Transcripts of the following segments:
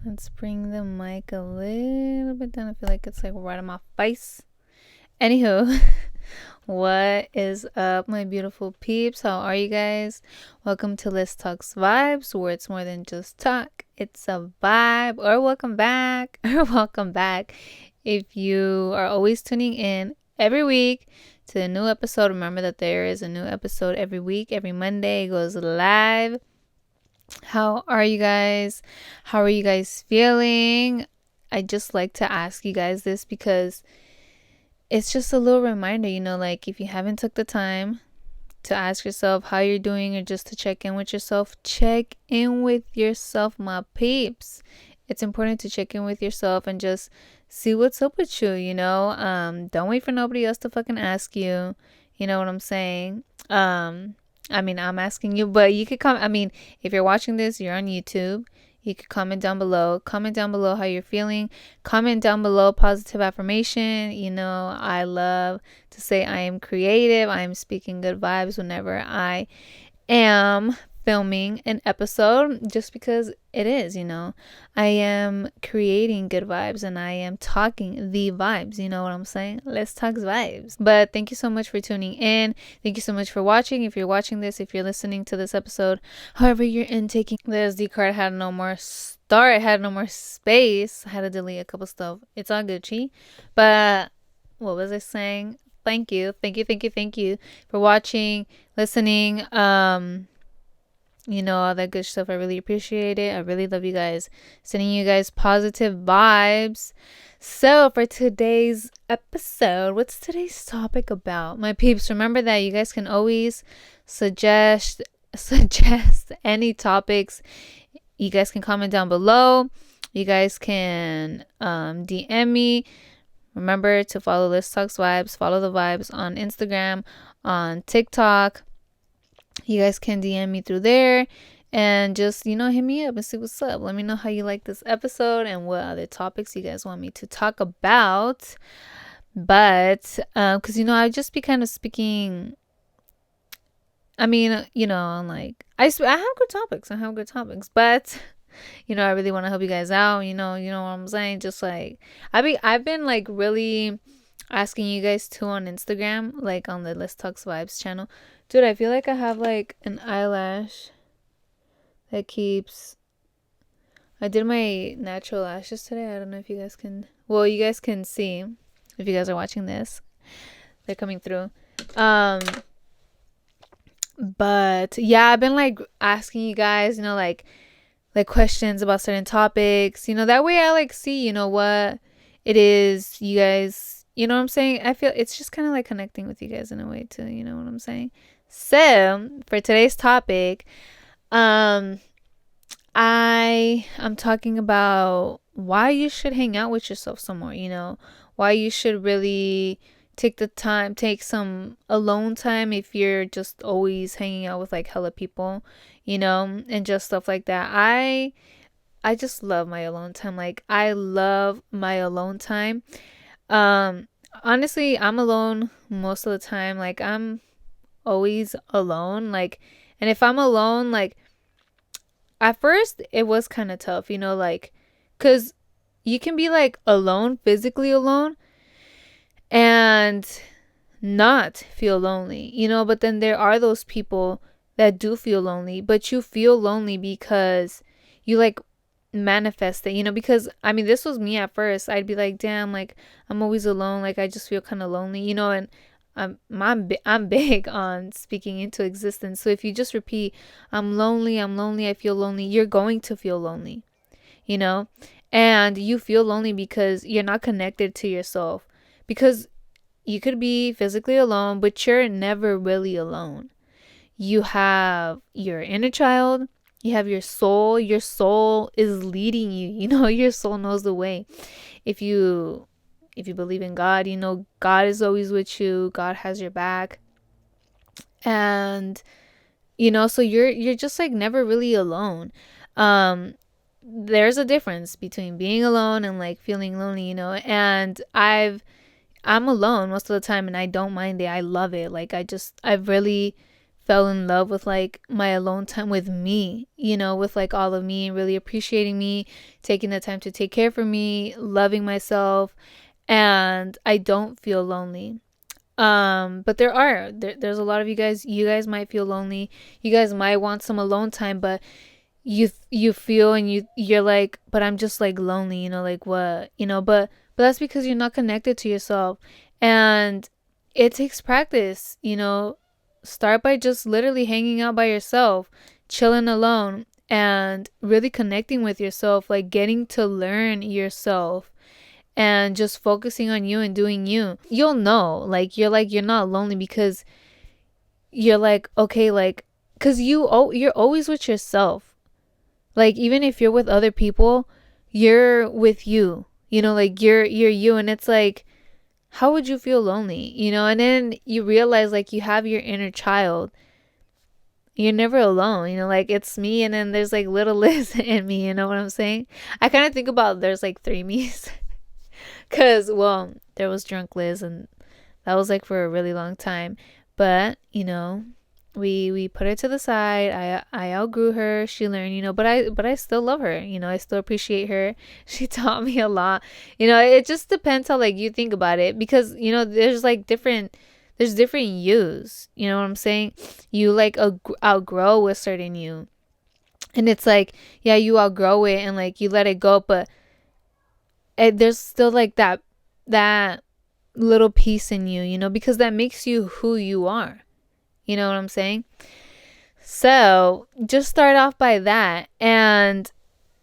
Let's bring the mic a little bit down. I feel like it's like right on my face. Anywho, what is up, my beautiful peeps? How are you guys? Welcome to Let's Talk's Vibes, where it's more than just talk. It's a vibe. Or welcome back. If you are always tuning in every week to a new episode, remember that there is a new episode every week. Every Monday it goes live. How are you guys? How are you guys feeling? I just like to ask you guys this because it's just a little reminder, like if you haven't took the time to ask yourself how you're doing or just to check in with yourself, my peeps. It's important to check in with yourself and just see what's up with you, Don't wait for nobody else to fucking ask you. You know what I'm saying? I'm asking you, but you could if you're watching this, you're on YouTube. You could comment down below. Comment down below how you're feeling. Comment down below positive affirmation. I love to say I am creative. I am speaking good vibes whenever I am filming an episode, just because it is, I am creating good vibes and I am talking the vibes. You know what I'm saying? Let's talk vibes. But thank you so much for tuning in. Thank you so much for watching. If you're watching this, if you're listening to this episode, however you're intaking, the SD card had no more storage, had no more space. I had to delete a couple stuff. It's all Gucci. But what was I saying? Thank you for watching, listening, all that good stuff. I really appreciate it. I really love you guys. Sending you guys positive vibes. So for today's episode, what's today's topic about? My peeps, remember that you guys can always suggest any topics. You guys can comment down below. You guys can DM me. Remember to follow Let's Talk's Vibes. Follow the vibes on Instagram, on TikTok. You guys can DM me through there and just, hit me up and see what's up. Let me know how you like this episode and what other topics you guys want me to talk about. But, because, I just be kind of speaking. I'm like, I have good topics. But, I really want to help you guys out. You know what I'm saying? Just like, I've been like really asking you guys too on Instagram, like on the Let's Talk Vibes channel. Dude, I feel like I have like an eyelash that keeps. I did my natural lashes today. I don't know if you guys can. Well, you guys can see if you guys are watching this. They're coming through. But yeah, I've been like asking you guys, like questions about certain topics. That way I like see, what it is you guys. You know what I'm saying? I feel it's just kind of like connecting with you guys in a way too. You know what I'm saying? So for today's topic, I'm talking about why you should hang out with yourself some more. Why you should really take some alone time if you're just always hanging out with like hella people, and just stuff like that. I just love my alone time. Like I love my alone time. Honestly, I'm alone most of the time. Like I'm always alone. Like, and if I'm alone, like at first it was kind of tough, like, cause you can be like alone, physically alone, and not feel lonely, but then there are those people that do feel lonely, but you feel lonely because you like manifest it, because this was me at first. I'd be like, damn, like I'm always alone, like I just feel kind of lonely, and I'm big on speaking into existence. So if you just repeat, I'm lonely, I feel lonely, you're going to feel lonely, and you feel lonely because you're not connected to yourself, because you could be physically alone, but you're never really alone. You have your inner child. You have your soul. Your soul is leading you. Your soul knows the way. If you believe in God, God is always with you. God has your back. And so you're just like never really alone. There's a difference between being alone and like feeling lonely, and I'm alone most of the time and I don't mind it. I love it. Like I've really fell in love with like my alone time with me, with like all of me, and really appreciating me, taking the time to take care for me, loving myself, and I don't feel lonely. But there's a lot of you guys might feel lonely. You guys might want some alone time, but you feel and you're like, but I'm just like lonely, like what, but that's because you're not connected to yourself. And it takes practice. Start by just literally hanging out by yourself, chilling alone, and really connecting with yourself, like getting to learn yourself, and just focusing on you and doing you. You'll know, you're not lonely, because you're like, okay, like, because you're always with yourself. Like, even if you're with other people, you're with you, like you're you. And it's like, how would you feel lonely, and then you realize like you have your inner child. You're never alone, like it's me, and then there's like little Liz in me, you know what I'm saying? I kind of think about there's like three me's. Because, well, there was drunk Liz, and that was like for a really long time. But, we put her to the side. I outgrew her. She learned, but I still love her. I still appreciate her. She taught me a lot. It just depends how like you think about it, because there's like there's different yous. You know what I'm saying? You like outgrow a certain you, and it's like, yeah, you outgrow it and like you let it go, but there's still like that little piece in you, because that makes you who you are. You know what I'm saying? So just start off by that, and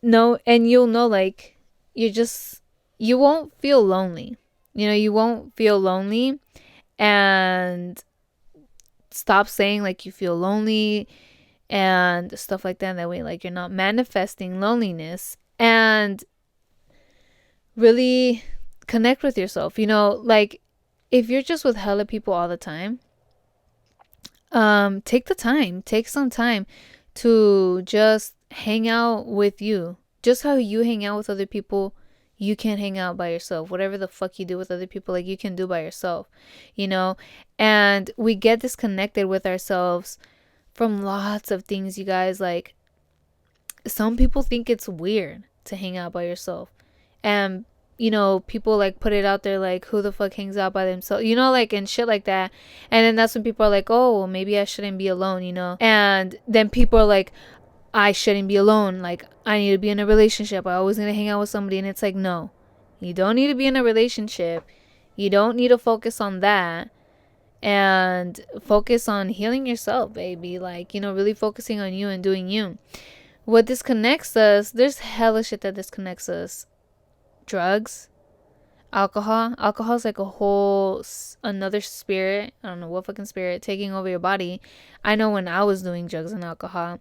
you'll know, like, you won't feel lonely. You won't feel lonely, and stop saying like you feel lonely and stuff like that. That way, like, you're not manifesting loneliness, and really connect with yourself. Like, if you're just with hella people all the time, take some time to just hang out with you. Just how you hang out with other people, you can hang out by yourself. Whatever the fuck you do with other people, like, you can do by yourself, and we get disconnected with ourselves from lots of things, you guys. Like, some people think it's weird to hang out by yourself, and people like put it out there like, who the fuck hangs out by themselves, like, and shit like that. And then that's when people are like, oh, well, maybe I shouldn't be alone, and then people are like, I shouldn't be alone, like, I need to be in a relationship, I always need to hang out with somebody. And it's like, no, you don't need to be in a relationship. You don't need to focus on that, and focus on healing yourself, baby. Like, really focusing on you and doing you. What disconnects us, there's hella shit that disconnects us. Drugs, alcohol is like a whole another spirit. I don't know what fucking spirit taking over your body. I know when I was doing drugs and alcohol,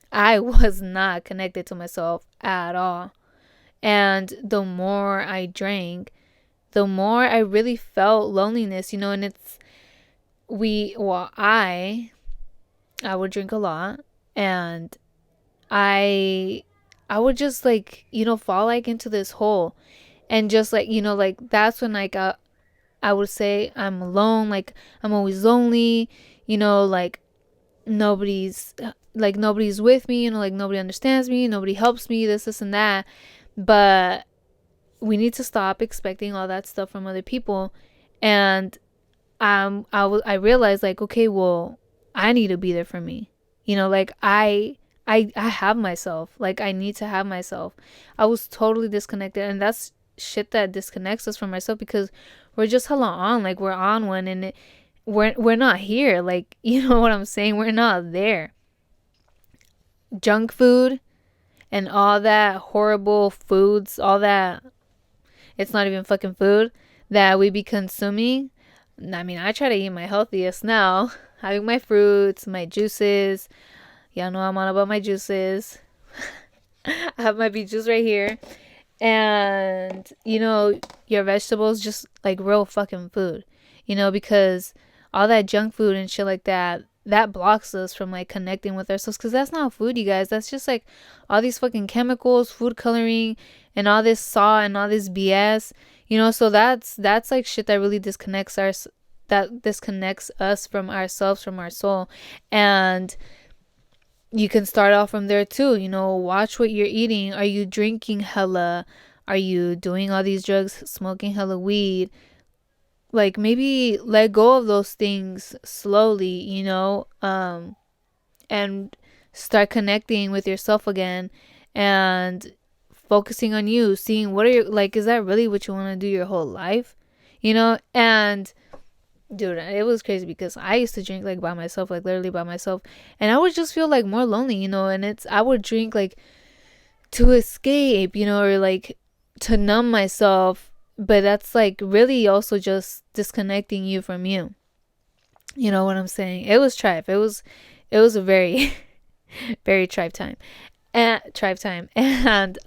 I was not connected to myself at all. And the more I drank, the more I really felt loneliness, and it's I would drink a lot, and I would just like, fall like into this hole, and just like, like, that's when like I would say I'm alone, like, I'm always lonely, like, nobody's with me, like, nobody understands me, nobody helps me, this and that. But we need to stop expecting all that stuff from other people. And I realized, like, okay, well, I need to be there for me, like, I have myself. Like, I need to have myself. I was totally disconnected, and that's shit that disconnects us from ourselves, because we're just hella on. Like, we're on one, and we're not here. Like, you know what I'm saying? We're not there. Junk food and all that horrible foods, all that, it's not even fucking food that we be consuming. I mean, I try to eat my healthiest now, having my fruits, my juices. Y'all know I'm on about my juices. I have my beet juice right here. And, your vegetables, just like real fucking food. Because all that junk food and shit like that blocks us from like connecting with ourselves. Because that's not food, you guys. That's just like all these fucking chemicals, food coloring, and all this salt and all this BS. So that's like shit that really disconnects us that disconnects us from ourselves, from our soul. And you can start off from there too. Watch what you're eating. Are you drinking hella? Are you doing all these drugs, smoking hella weed? Like, maybe let go of those things slowly, and start connecting with yourself again, and focusing on you, seeing what are your, like, is that really what you want to do your whole life? And dude, it was crazy because I used to drink like by myself, like literally by myself, and I would just feel like more lonely, and I would drink like to escape, or like to numb myself, but that's like really also just disconnecting you from you. You know what I'm saying? It was tripe. It was a very very tribe time. And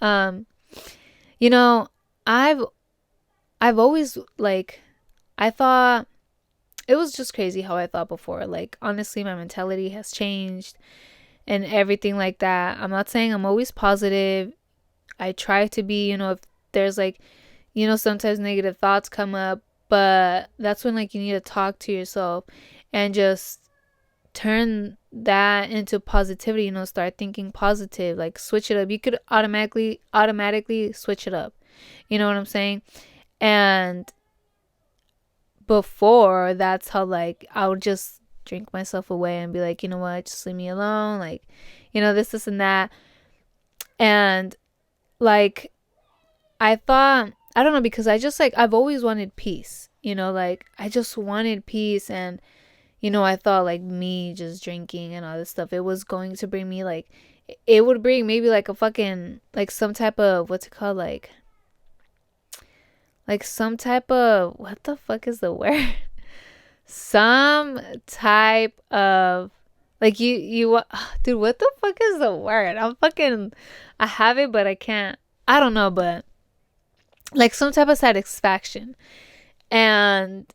you know, I've I've always like, I thought it was just crazy how I thought before. Like, honestly, my mentality has changed and everything like that. I'm not saying I'm always positive. I try to be, if there's like, sometimes negative thoughts come up, but that's when like you need to talk to yourself and just turn that into positivity, start thinking positive, like switch it up. You could automatically switch it up. You know what I'm saying? And before, that's how like I would just drink myself away and be like, you know what, just leave me alone, like, this and that. And like, I thought, I don't know, because I just like, I've always wanted peace, like I just wanted peace. And I thought like me just drinking and all this stuff, it was going to bring me like, it would bring maybe like a fucking, like some type of, what's it called, like some type of, what the fuck is the word? Some type of, like, dude, what the fuck is the word? I have it, but I can't, I don't know, but like some type of satisfaction. And,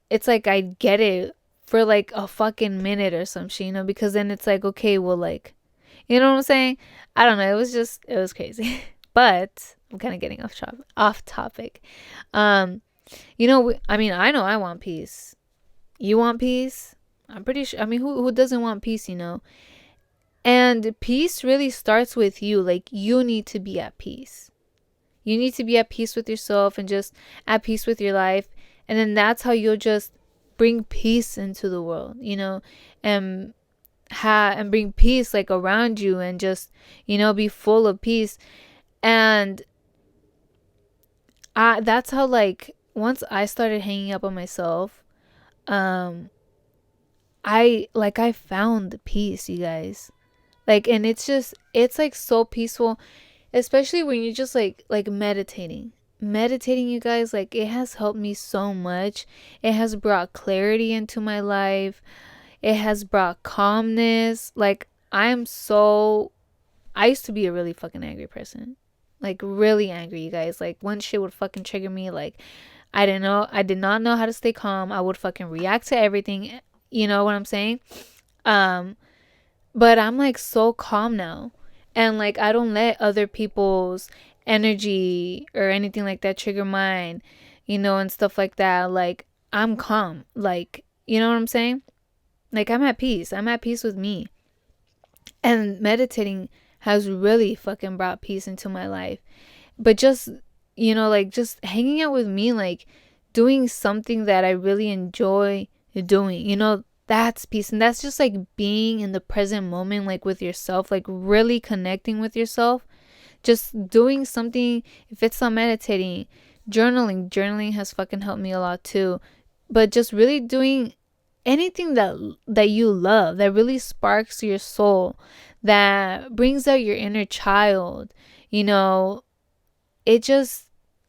it's like I get it for like a fucking minute or some shit, because then it's like, okay, well, like, you know what I'm saying? I don't know. It was crazy. But I'm kind of getting off topic. I mean, I know I want peace. You want peace? I'm pretty sure. I mean, who doesn't want peace, And peace really starts with you. Like, you need to be at peace. You need to be at peace with yourself and just at peace with your life. And then that's how you'll just bring peace into the world, and and bring peace like around you, and just, be full of peace. And that's how, like, once I started hanging up on myself, I found peace, you guys. Like, and it's like so peaceful, especially when you're just like meditating, you guys. Like, it has helped me so much. It has brought clarity into my life. It has brought calmness. Like, I used to be a really fucking angry person, like really angry, you guys. Like, one shit would fucking trigger me. Like, I did not know how to stay calm. I would fucking react to everything. You know what I'm saying? But I'm like so calm now. And like, I don't let other people's energy or anything like that trigger mine, and stuff like that. Like, I'm calm. Like, you know what I'm saying? Like, I'm at peace. I'm at peace with me. And meditating has really fucking brought peace into my life. But just, like, just hanging out with me, like doing something that I really enjoy doing, that's peace. And that's just like being in the present moment, like with yourself, like really connecting with yourself. Just doing something, if it's not meditating, journaling has fucking helped me a lot too. But just really doing anything that you love, that really sparks your soul, that brings out your inner child, it just,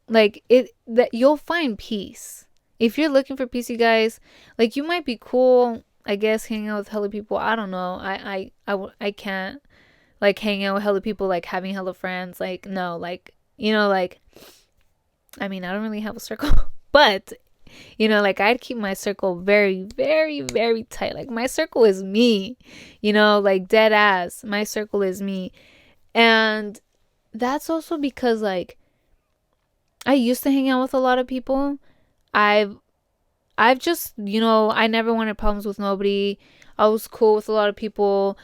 like, it, that you'll find peace. If you're looking for peace, you guys, like, you might be cool, I guess, hanging out with hella people. I don't know. I can't like hang out with hella people, like having hella friends. Like, no, like, like, I mean, I don't really have a circle, but like, I'd keep my circle very, very, very tight. Like, my circle is me, like, dead ass. My circle is me. And that's also because, like, I used to hang out with a lot of people. I've I've just, I never wanted problems with nobody. I was cool with a lot of people.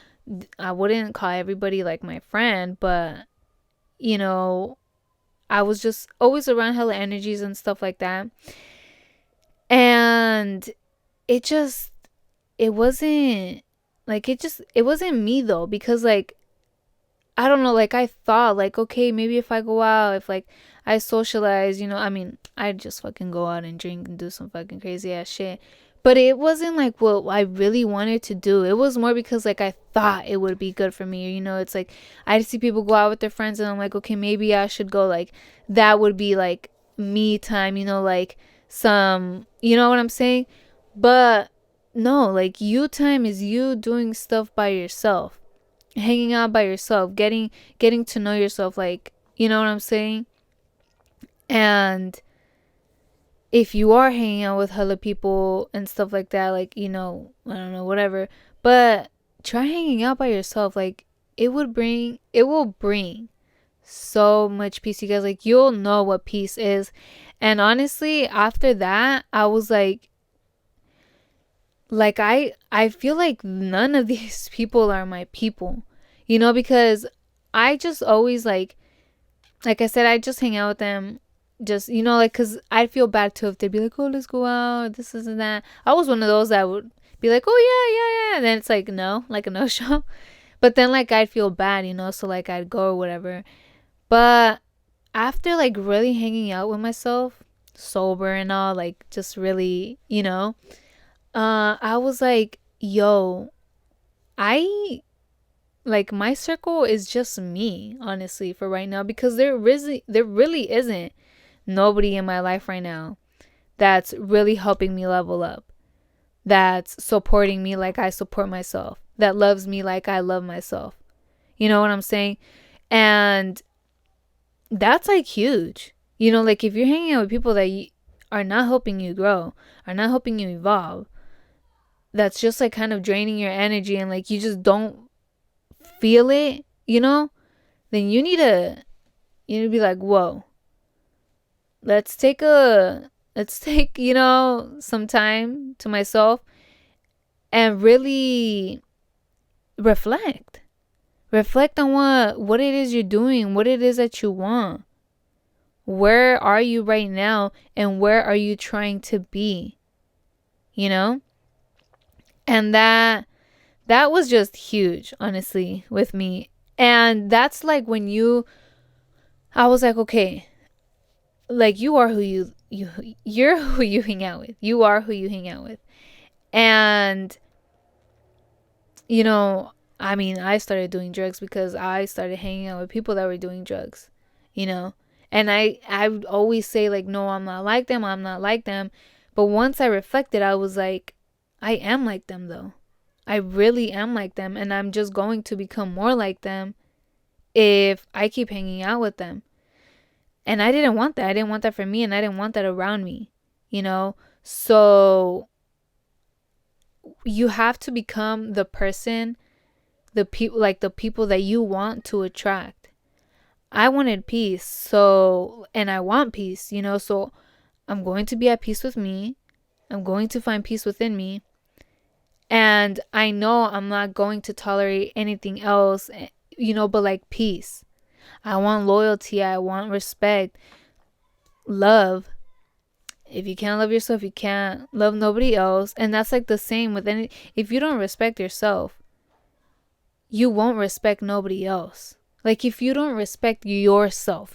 I wouldn't call everybody like my friend, but you know, I was just always around hella energies and stuff like that. And it just it wasn't like it wasn't me though, because like I don't know, like I thought like, okay, maybe if I go out, if like I socialize, I mean, I just fucking go out and drink and do some fucking crazy ass shit. But it wasn't like what I really wanted to do. It was more because like I thought it would be good for me. It's like I see people go out with their friends and I'm like, okay, maybe I should go. Like that would be like me time, like some, you know what I'm saying? But no, like you time is you doing stuff by yourself, hanging out by yourself, getting to know yourself, like, you know what I'm saying? And if you are hanging out with hella people and stuff like that, like, I don't know, whatever, but try hanging out by yourself. Like it will bring so much peace, you guys. Like you'll know what peace is. And honestly, after that, I was like I feel like none of these people are my people, because I just always like I said, I just hang out with them, just like, because I'd feel bad too if they'd be like, oh, let's go out, this and that. I was one of those that would be like, oh yeah, yeah, yeah, and then it's like no, like a no show. But then like I'd feel bad, so like I'd go or whatever. But after like really hanging out with myself, sober and all, like just really, I was like, yo, I like my circle is just me, honestly, for right now, because there really isn't nobody in my life right now that's really helping me level up, that's supporting me like I support myself, that loves me like I love myself. You know what I'm saying? And that's like huge. Like if you're hanging out with people that are not helping you grow, are not helping you evolve, that's just like kind of draining your energy, and like you just don't feel it, then you need to be like, whoa, let's take some time to myself and really reflect on what it is you're doing, what it is that you want. Where are you right now, and where are you trying to be? And that was just huge, honestly, with me. And that's like when I was like, okay, like you are you're who you hang out with. You are who you hang out with. And I mean, I started doing drugs because I started hanging out with people that were doing drugs, and I would always say like, no, I'm not like them, I'm not like them. But once I reflected, I was like, I am like them though. I really am like them, and I'm just going to become more like them if I keep hanging out with them. And I didn't want that. I didn't want that for me, and I didn't want that around me, So you have to become the person, the people that you want to attract. I wanted peace, and I want peace, so I'm going to be at peace with me. I'm going to find peace within me. And I know I'm not going to tolerate anything else, but like peace. I want loyalty. I want respect, love. If you can't love yourself, you can't love nobody else. And that's like the same with if you don't respect yourself, you won't respect nobody else. Like if you don't respect yourself,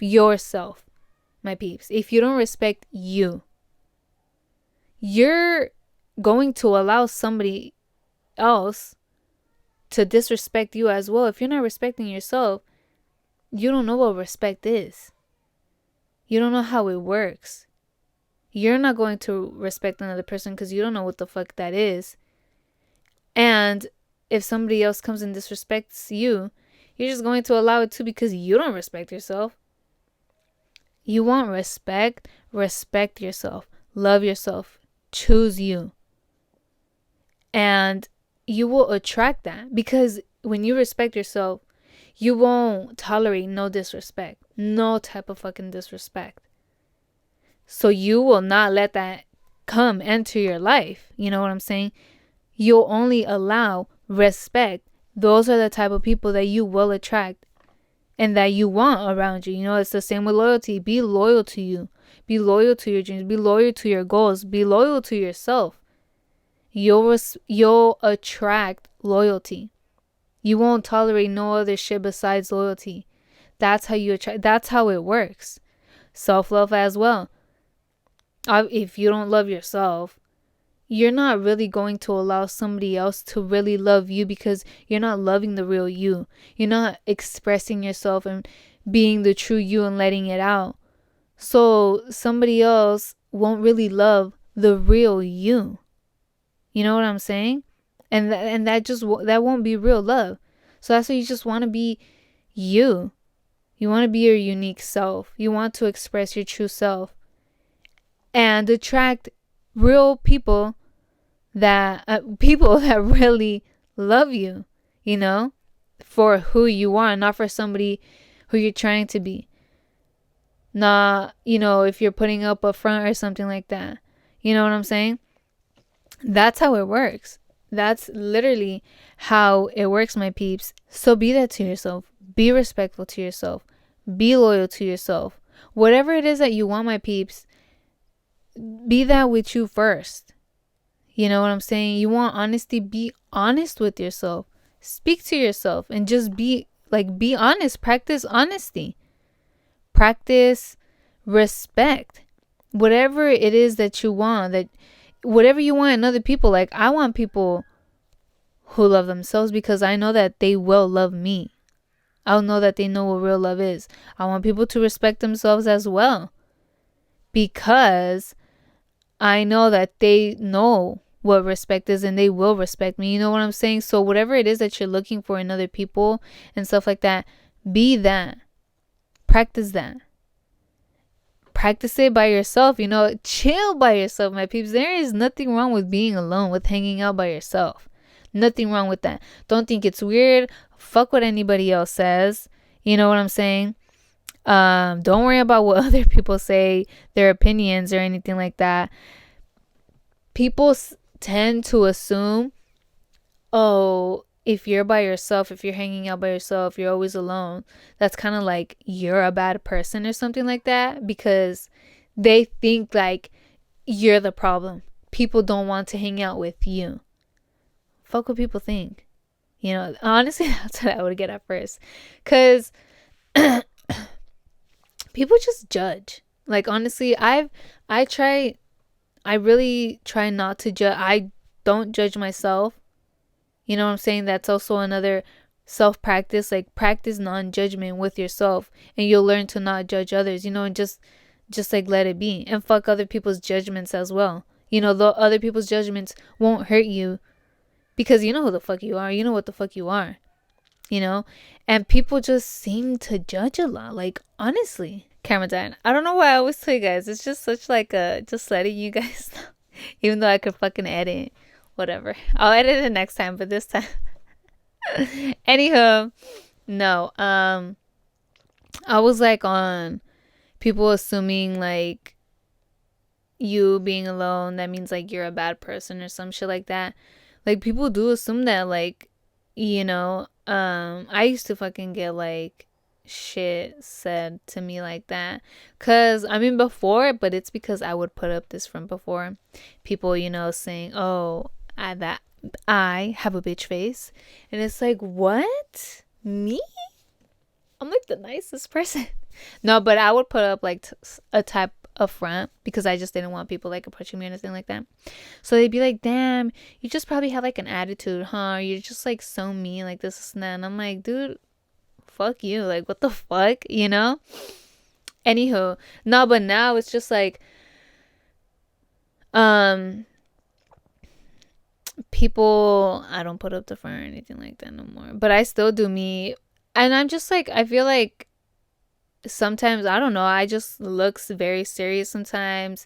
my peeps, if you don't respect you, you're going to allow somebody else to disrespect you as well. If you're not respecting yourself, you don't know what respect is. You don't know how it works. You're not going to respect another person because you don't know what the fuck that is. And if somebody else comes and disrespects you, you're just going to allow it too because you don't respect yourself. You want respect yourself, love yourself, choose you. And you will attract that, because when you respect yourself, you won't tolerate no disrespect, no type of fucking disrespect. So you will not let that enter your life. You know what I'm saying? You'll only allow respect. Those are the type of people that you will attract and that you want around you. You know, it's the same with loyalty. Be loyal to you. Be loyal to your dreams. Be loyal to your goals. Be loyal to yourself. You'll attract loyalty. You won't tolerate no other shit besides loyalty. That's how you attract. That's how it works. Self-love as well. If you don't love yourself, you're not really going to allow somebody else to really love you, because you're not loving the real you. You're not expressing yourself and being the true you and letting it out. So somebody else won't really love the real you. You know what I'm saying? And that won't be real love. So that's why you just want to be you. You want to be your unique self. You want to express your true self and attract real people that really love you, you know, for who you are, not for somebody who you're trying to be. Not, you know, if you're putting up a front or something like that. You know what I'm saying? That's how it works. That's literally how it works, my peeps. So be that to yourself. Be respectful to yourself. Be loyal to yourself. Whatever it is that you want, my peeps, be that with you first. You know what I'm saying? You want honesty? Be honest with yourself. Speak to yourself and just be honest. Practice honesty. Practice respect. Whatever it is that you want, whatever you want in other people. Like, I want people who love themselves, because I know that they will love me. I'll know that they know what real love is. I want people to respect themselves as well, because I know that they know what respect is and they will respect me. You know what I'm saying? So whatever it is that you're looking for in other people and stuff like that, be that. Practice that. Practice it by yourself. You know, chill by yourself, my peeps. There is nothing wrong with being alone, with hanging out by yourself. Nothing wrong with that. Don't think it's weird. Fuck what anybody else says. You know what I'm saying? Don't worry about what other people say, their opinions or anything like that. People tend to assume, oh, if you're by yourself, if you're hanging out by yourself, you're always alone, that's kind of like you're a bad person or something like that, because they think like you're the problem. People don't want to hang out with you. Fuck what people think. You know, honestly, that's what I would get at first, because people just judge. Like, honestly, I really try not to judge. I don't judge myself. You know what I'm saying? That's also another self-practice. Like, practice non-judgment with yourself, and you'll learn to not judge others, you know, and just like let it be. And fuck other people's judgments as well. You know, the other people's judgments won't hurt you, because you know who the fuck you are. You know what the fuck you are. You know? And people just seem to judge a lot. Like, honestly. Camera died. I don't know why I always tell you guys. It's just such like just letting you guys know. Even though I could fucking edit. Whatever. I'll edit it next time, but this time. Anywho. No. I was like on people assuming like you being alone, that means like you're a bad person or some shit like that. Like, people do assume that, like, you know, I used to fucking get like shit said to me like that, cause I mean before, but it's because I would put up this from before. People, you know, saying, oh, I have a bitch face, and it's like, what? Me? I'm like the nicest person. No, but I would put up like a type of front, because I just didn't want people like approaching me or anything like that. So they'd be like, damn, you just probably have like an attitude, huh? You're just like so mean, like this and that. And I'm like, dude, fuck you. Like, what the fuck, you know? Anywho, no, but now it's just like, people, I don't put up the front or anything like that no more, but I still do me. And I'm just like, I feel like sometimes, I don't know, I just looks very serious sometimes,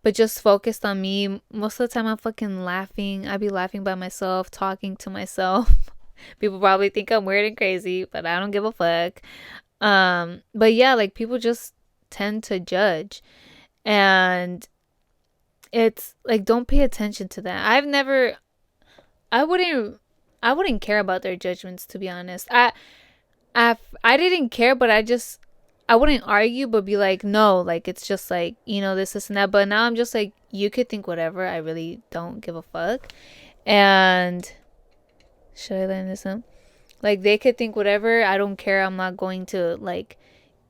but just focused on me. Most of the time I'm fucking laughing. I be laughing by myself, talking to myself. People probably think I'm weird and crazy, but I don't give a fuck. But yeah, like, people just tend to judge. And it's like, don't pay attention to that. I wouldn't care about their judgments, to be honest. I didn't care, but I wouldn't argue, but be like, no, like, it's just like, this and that. But now I'm just like, you could think whatever. I really don't give a fuck. And should I learn this up? Like, they could think whatever. I don't care. I'm not going to, like,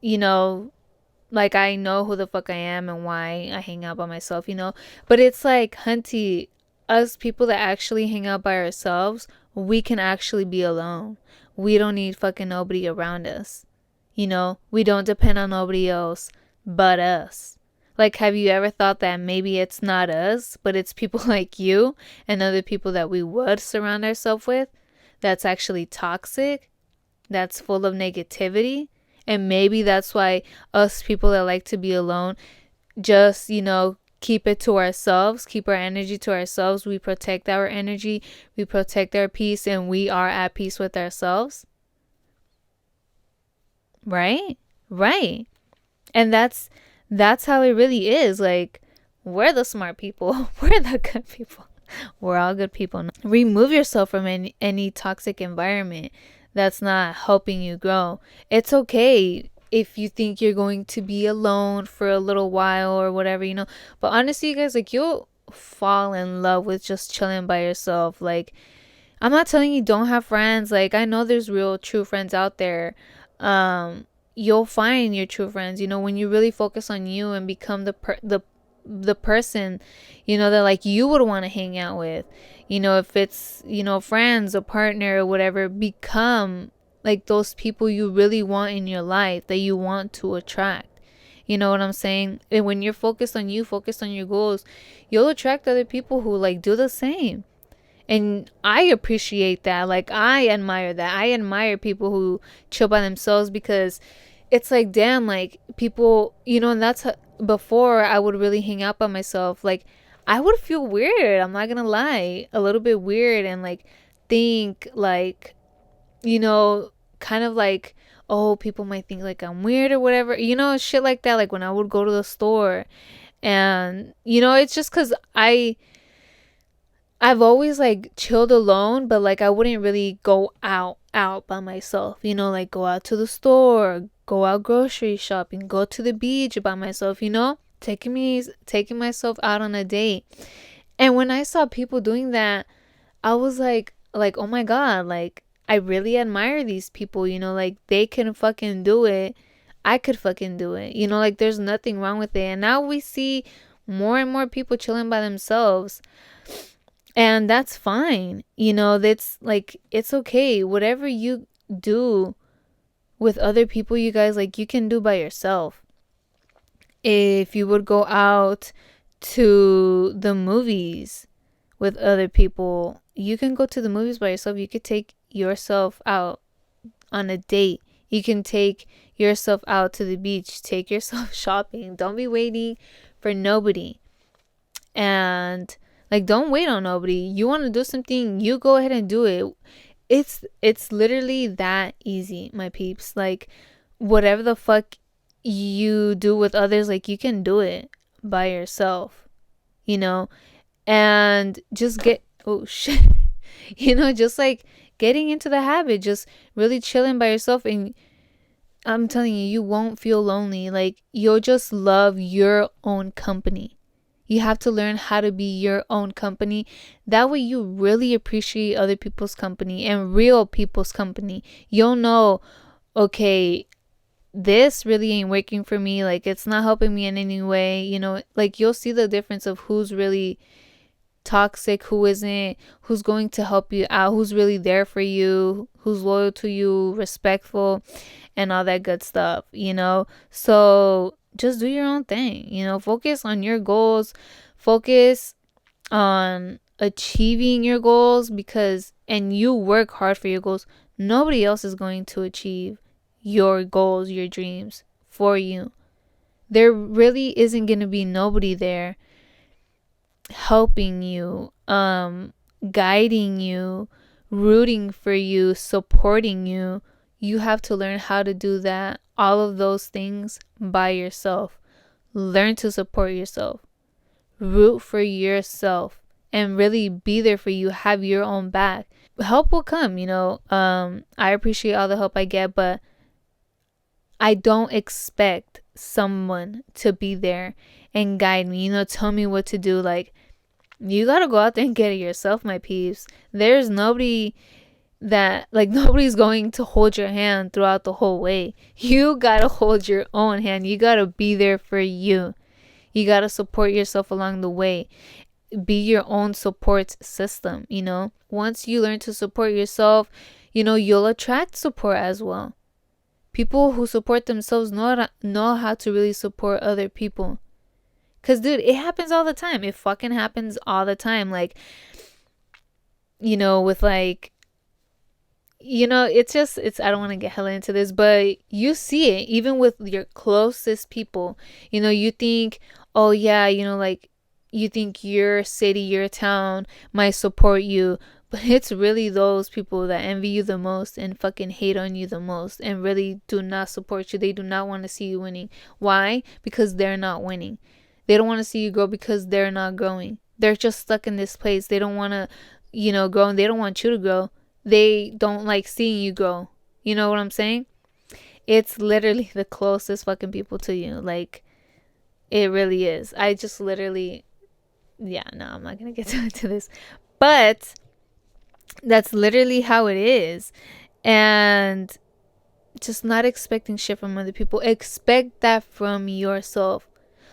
you know, like, I know who the fuck I am and why I hang out by myself. But it's like, Hunty, us people that actually hang out by ourselves, we can actually be alone. We don't need fucking nobody around us. We don't depend on nobody else but us. Like, have you ever thought that maybe it's not us, but it's people like you and other people that we would surround ourselves with that's actually toxic, that's full of negativity? And maybe that's why us people that like to be alone just, keep it to ourselves, keep our energy to ourselves. We protect our energy, we protect our peace, and we are at peace with ourselves. Right? Right. And that's how it really is. Like, we're the smart people. We're the good people. We're all good people. Remove yourself from any toxic environment that's not helping you grow. It's okay if you think you're going to be alone for a little while or whatever. But honestly, you guys, like, you'll fall in love with just chilling by yourself. Like, I'm not telling you don't have friends. Like, I know there's real true friends out there. You'll find your true friends, when you really focus on you and become the person, that, like, you would want to hang out with. If it's, friends, a partner or whatever, become like those people you really want in your life, that you want to attract. You know what I'm saying? And when you're focused on you, focused on your goals, you'll attract other people who, like, do the same. And I appreciate that. Like, I admire that. I admire people who chill by themselves, because it's like, damn, like, people, and that's before I would really hang out by myself. Like, I would feel weird. I'm not going to lie. A little bit weird, and, like, think, like, kind of like, oh, people might think, like, I'm weird or whatever. Shit like that. Like, when I would go to the store, and, it's just because I've always, like, chilled alone, but, like, I wouldn't really go out by myself, like, go out to the store, go out grocery shopping, go to the beach by myself, taking myself out on a date. And when I saw people doing that, I was like, oh my God, like, I really admire these people, like, they can fucking do it. I could fucking do it, like, there's nothing wrong with it. And now we see more and more people chilling by themselves. And that's fine. That's, like, it's okay. Whatever you do with other people, you guys, like, you can do by yourself. If you would go out to the movies with other people, you can go to the movies by yourself. You could take yourself out on a date. You can take yourself out to the beach. Take yourself shopping. Don't be waiting for nobody. And, like, don't wait on nobody. You want to do something, you go ahead and do it. It's literally that easy, my peeps. Like, whatever the fuck you do with others, like, you can do it by yourself, and just oh shit, just, like, getting into the habit, just really chilling by yourself. And I'm telling you, you won't feel lonely. Like, you'll just love your own company. You have to learn how to be your own company. That way you really appreciate other people's company and real people's company. You'll know, okay, this really ain't working for me. Like, it's not helping me in any way. Like, you'll see the difference of who's really toxic, who isn't, who's going to help you out, who's really there for you, who's loyal to you, respectful, and all that good stuff, So just do your own thing, focus on your goals, focus on achieving your goals, and you work hard for your goals. Nobody else is going to achieve your goals, your dreams for you. There really isn't going to be nobody there helping you, guiding you, rooting for you, supporting you. You have to learn how to do that, all of those things by yourself. Learn to support yourself. Root for yourself and really be there for you. Have your own back. Help will come, I appreciate all the help I get, but I don't expect someone to be there and guide me, tell me what to do. Like, you gotta go out there and get it yourself, my peeps. There's nobody nobody's going to hold your hand throughout the whole way. You gotta hold your own hand. You gotta be there for you. You gotta support yourself along the way. Be your own support system, Once you learn to support yourself, you'll attract support as well. People who support themselves know how to really support other people. Because, dude, it happens all the time. It fucking happens all the time. Like, with like, I don't want to get hella into this, but you see it even with your closest people. You think, oh yeah, like, you think your city, your town might support you, but it's really those people that envy you the most and fucking hate on you the most and really do not support you. They do not want to see you winning. Why? Because they're not winning. They don't want to see you grow because they're not growing. They're just stuck in this place. They don't want to, grow, and they don't want you to grow. They don't like seeing you grow. You know what I'm saying? It's literally the closest fucking people to you. Like, it really is. I just literally, I'm not going to get into this. But that's literally how it is. And just not expecting shit from other people. Expect that from yourself.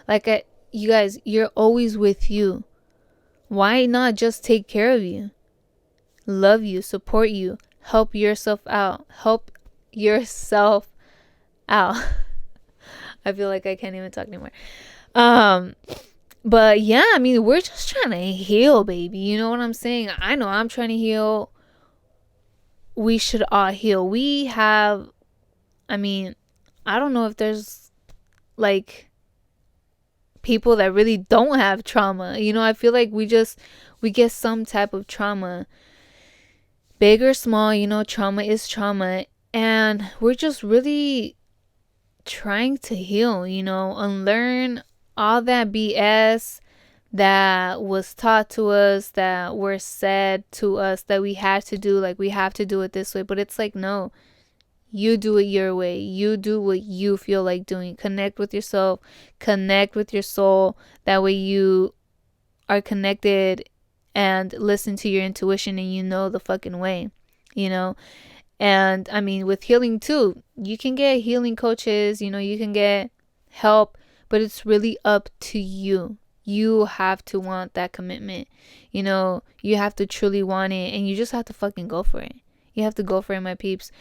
Like, you guys, you're always with you. Why not just take care of you? Love you, support you, help yourself out. I feel like I can't even talk anymore. But yeah, I mean, we're just trying to heal, baby. You know what I'm saying? I know I'm trying to heal. We should all heal. I don't know if there's like people that really don't have trauma. I feel like we get some type of trauma. Big or small, trauma is trauma. And we're just really trying to heal, unlearn all that BS that was taught to us, that were said to us that we have to do, like we have to do it this way. But it's like, no, you do it your way. You do what you feel like doing. Connect with yourself, connect with your soul. That way you are connected and listen to your intuition and the fucking way, And I mean, with healing too, you can get healing coaches, you can get help, but it's really up to you. You have to want that commitment. You have to truly want it, and you just have to fucking go for it. You have to go for it, my peeps.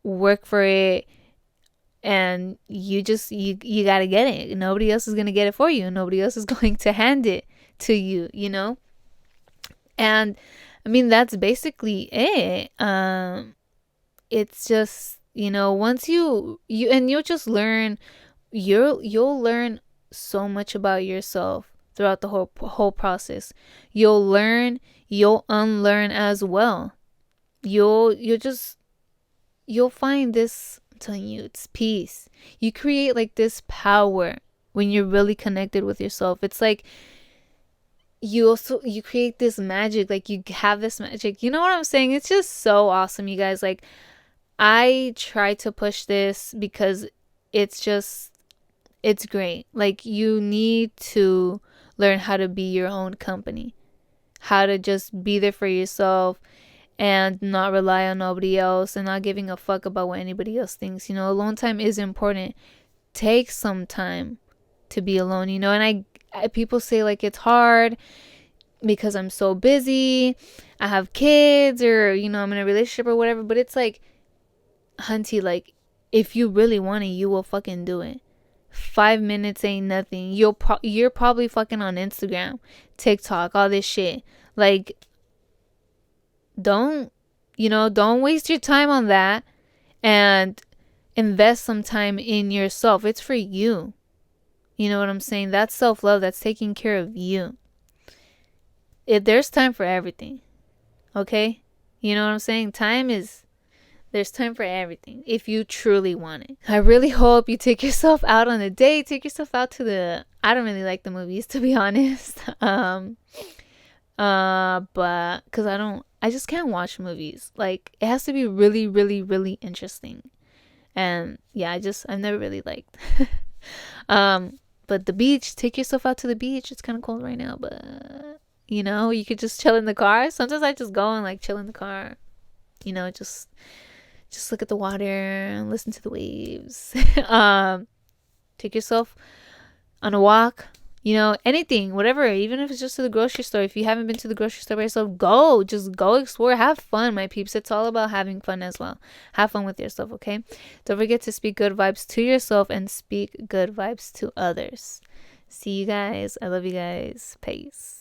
Work for it, and you gotta get it. Nobody else is gonna get it for you. Nobody else is going to hand it to you, And I mean, that's basically it. It's just, once you'll just learn, you'll learn so much about yourself throughout the whole process. You'll learn, you'll unlearn as well. You'll find this, I'm telling you, it's peace. You create like this power when you're really connected with yourself. It's like you create this magic, like you have this magic. You know what I'm saying? It's just so awesome, you guys. Like, I try to push this because it's great. Like, you need to learn how to be your own company, how to just be there for yourself and not rely on nobody else and not giving a fuck about what anybody else thinks. Alone time is important. Take some time to be alone, and people say like it's hard because I'm so busy, I have kids, or I'm in a relationship or whatever. But it's like, hunty, like, if you really want it, you will fucking do it. 5 minutes ain't nothing. You're probably fucking on Instagram, TikTok, all this shit. Like, don't waste your time on that, and invest some time in yourself. It's for you. You know what I'm saying? That's self-love. That's taking care of you. There's time for everything. Okay? You know what I'm saying? Time is There's time for everything if you truly want it. I really hope you take yourself out on a date. Take yourself out to the. I don't really like the movies, to be honest. But because I just can't watch movies. Like, it has to be really, really, really interesting. And yeah, I've never really liked. But the beach, take yourself out to the beach. It's kind of cold right now, but you could just chill in the car. Sometimes I just go and like chill in the car. Just look at the water and listen to the waves. Take yourself on a walk. Anything, whatever, even if it's just to the grocery store. If you haven't been to the grocery store by yourself, just go explore, have fun, my peeps. It's all about having fun as well. Have fun with yourself, okay? Don't forget to speak good vibes to yourself and speak good vibes to others. See you guys. I love you guys. Peace.